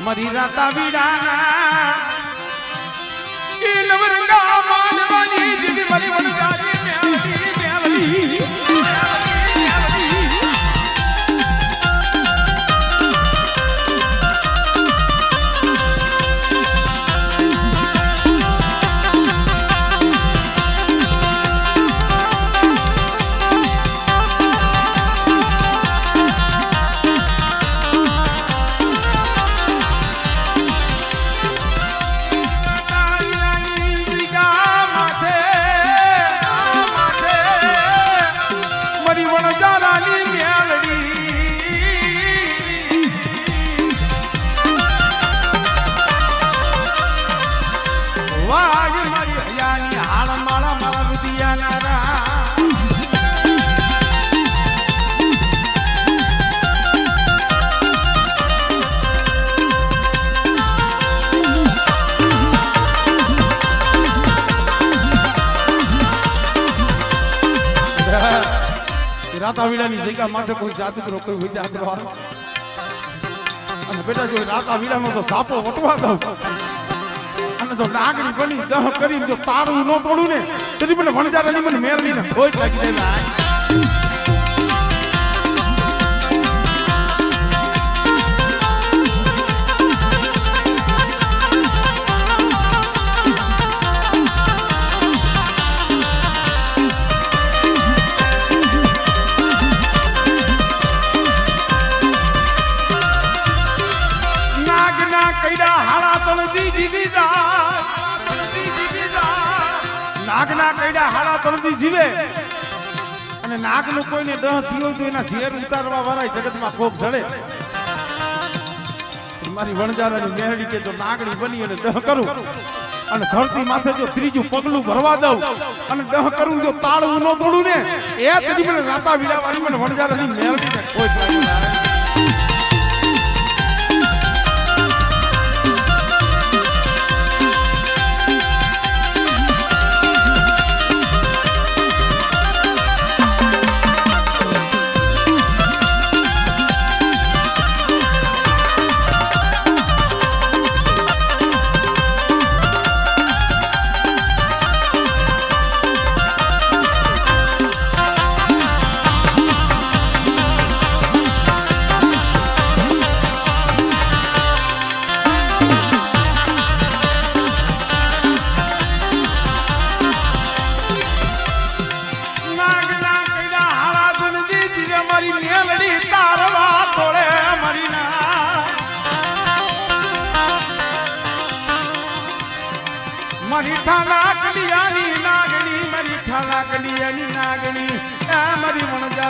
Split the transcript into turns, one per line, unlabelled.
મરી રાતા વિડાના ઈ નવરંગા માનવાની જીવી મરી વણજારી મેવડી મેવડી રાતા વીડાની જગ્યા માથે કોઈ જાદુગરો કોઈ વિદ્યાગ્રહ અને બેટા જો રાતા વીડામાં તો સાપો વટવા દઉં અને જો નાગણી બની દહ કરીને જો તાળું ન તોડું ને તેથી મને વણજારાની મને મેળવી ને કોઈ લાગી જાય નાગના કઈડા હાડા તણદી જીવે અને નાગનું કોઈને દહ થયો તો એના ઝેર ઉતારવા વાળા જગતમાં કોક જડે. મારી વણજારાની મેરડી કે જો નાગણી બની અને દહ કરું અને ધરતી માથે જો ત્રીજું પગલું ભરવા દઉં અને દહ કરું જો તાળું ન તોડું ને એ કદી મને રાતા વીડાવાળી મને વણજારાની મેરડી ને કોઈ મરી ઠાલા કડિયાની નાગણી મરી ઠાલા કડિયાની નાગણી એ મરી વણજા